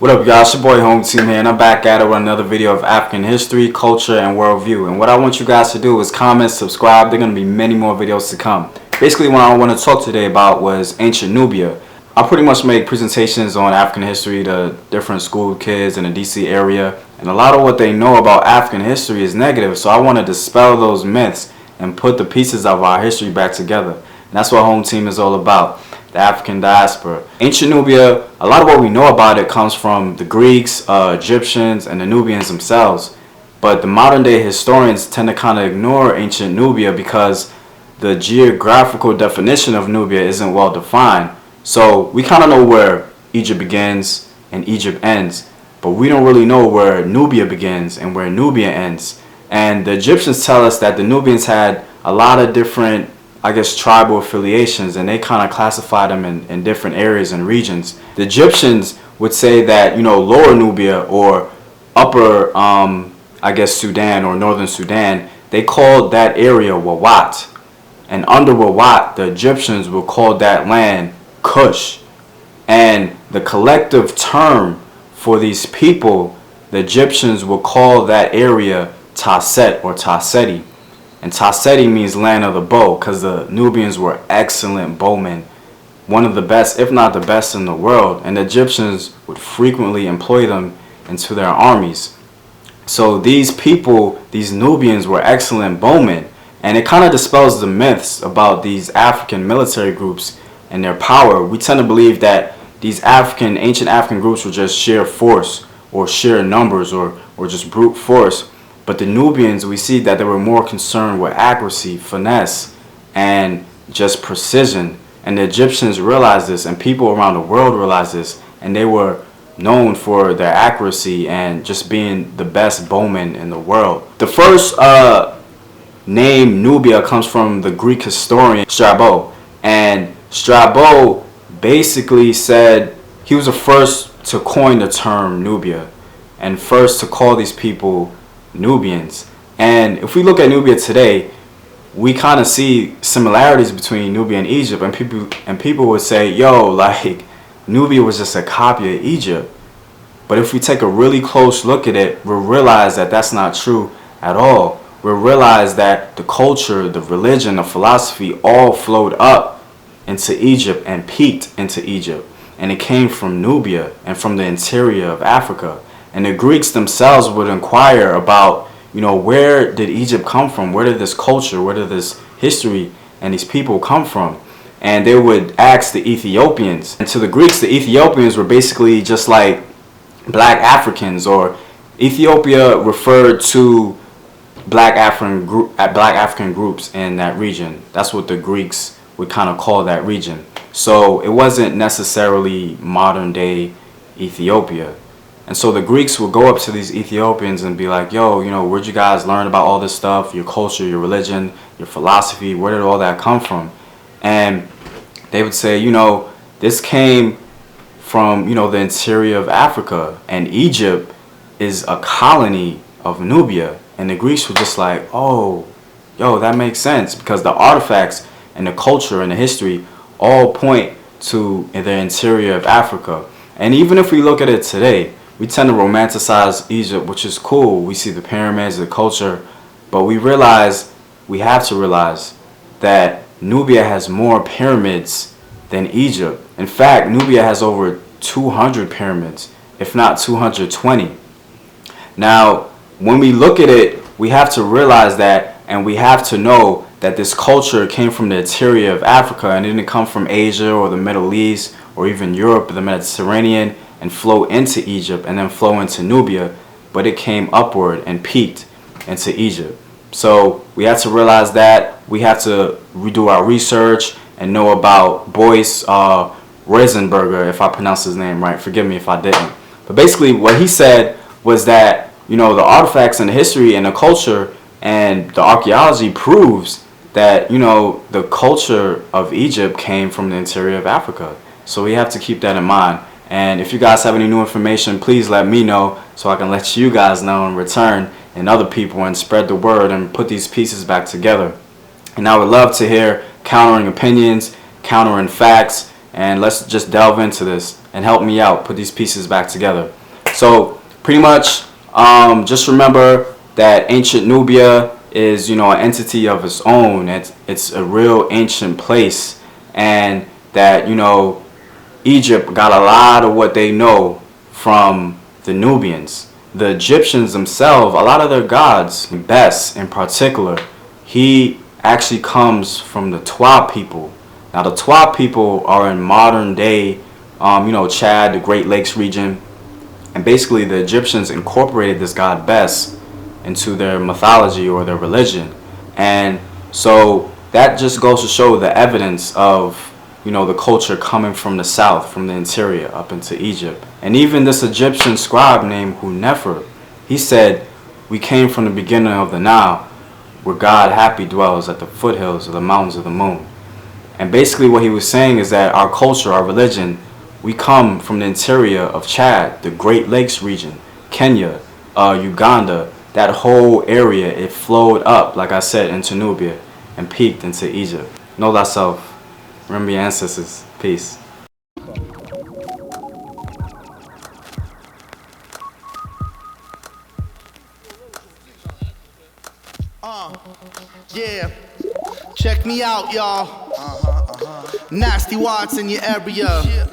What up, y'all? It's your boy Home Team here, and I'm back at it with another video of African history, culture, and worldview. And what I want you guys to do is comment, subscribe. There are going to be many more videos to come. Basically, what I want to talk today about was Ancient Nubia. I pretty much make presentations on African history to different school kids in the DC area, and a lot of what they know about African history is negative, so I want to dispel those myths and put the pieces of our history back together. And that's what Home Team is all about. The African diaspora. Ancient Nubia, a lot of what we know about it comes from the Greeks, Egyptians, and the Nubians themselves. But the modern day historians tend to kind of ignore ancient Nubia because the geographical definition of Nubia isn't well defined. So we kind of know where Egypt begins and Egypt ends, but we don't really know where Nubia begins and where Nubia ends. And the Egyptians tell us that the Nubians had a lot of different, I guess, tribal affiliations, and they kind of classify them in different areas and regions. The Egyptians would say that, Lower Nubia or upper, I guess, Sudan or northern Sudan, they called that area Wawat. And under Wawat, the Egyptians would call that land Kush. And the collective term for these people, the Egyptians would call that area Taset or Taseti. And Taseti means land of the bow because the Nubians were excellent bowmen, one of the best, if not the best in the world, and the Egyptians would frequently employ them into their armies. So these people, these Nubians, were excellent bowmen, and it kind of dispels the myths about these African military groups and their power. We tend to believe that these ancient African groups were just sheer force or sheer numbers or just brute force. But the Nubians, we see that they were more concerned with accuracy, finesse, and just precision. And the Egyptians realized this, and people around the world realized this, and they were known for their accuracy and just being the best bowmen in the world. The first name Nubia comes from the Greek historian Strabo. And Strabo basically said he was the first to coin the term Nubia and first to call these people Nubians. And if we look at Nubia today, we kind of see similarities between Nubia and Egypt, and people would say, Nubia was just a copy of Egypt. But if we take a really close look at it, we'll realize that that's not true at all. We'll realize that the culture, the religion, the philosophy all flowed up into Egypt and peaked into Egypt, and it came from Nubia and from the interior of Africa. And the Greeks themselves would inquire about, where did Egypt come from? Where did this culture, where did this history and these people come from? And they would ask the Ethiopians. And to the Greeks, the Ethiopians were basically just like black Africans, or Ethiopia referred to black African groups in that region. That's what the Greeks would kind of call that region. So it wasn't necessarily modern day Ethiopia. And so the Greeks would go up to these Ethiopians and be like, where'd you guys learn about all this stuff? Your culture, your religion, your philosophy, where did all that come from? And they would say, this came from, the interior of Africa. And Egypt is a colony of Nubia. And the Greeks were just like, that makes sense, because the artifacts and the culture and the history all point to the interior of Africa. And even if we look at it today, we tend to romanticize Egypt, which is cool. We see the pyramids, the culture, but we have to realize that Nubia has more pyramids than Egypt. In fact, Nubia has over 200 pyramids, if not 220. Now, when we look at it, we have to realize that, and we have to know that this culture came from the interior of Africa and it didn't come from Asia or the Middle East or even Europe or the Mediterranean and flow into Egypt and then flow into Nubia, but it came upward and peaked into Egypt. So we have to realize that. We have to redo our research and know about Boyce Reisenberger, if I pronounced his name right. Forgive me if I didn't. But basically what he said was that, the artifacts and the history and the culture and the archaeology proves that, the culture of Egypt came from the interior of Africa. So we have to keep that in mind. And if you guys have any new information, please let me know so I can let you guys know in return, and other people, and spread the word and put these pieces back together. And I would love to hear countering opinions, countering facts, and let's just delve into this and help me out put these pieces back together. So pretty much, just remember that ancient Nubia is, you know, an entity of its own. It's a real ancient place, and that, you know, Egypt got a lot of what they know from the Nubians. The Egyptians themselves, a lot of their gods, Bes in particular, he actually comes from the Twa people. Now the Twa people are in modern day, you know, Chad, the Great Lakes region, and basically the Egyptians incorporated this god Bes into their mythology or their religion. And so that just goes to show the evidence of, you know, the culture coming from the south, from the interior up into Egypt. And even this Egyptian scribe named Hunefer, he said, we came from the beginning of the Nile, where God happy dwells at the foothills of the mountains of the moon. And basically what he was saying is that our culture, our religion, we come from the interior of Chad, the Great Lakes region, Kenya, Uganda, that whole area. It flowed up, like I said, into Nubia and peaked into Egypt. Know thyself. Remember your ancestors. Peace. Yeah, check me out, y'all. Nasty Watts in your area.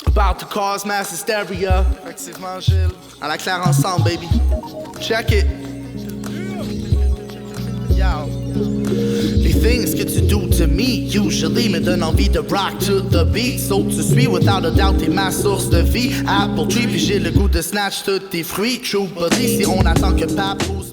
About to cause mass hysteria. À la claire ensemble, baby. Check it. Yo. Les things que tu do to me usually me donnent envie de rock to the beat. So tu suis without a doubt t'es ma source de vie. Apple tree puis j'ai le goût de snatch tous tes fruits. Truberly si on attend que Papoose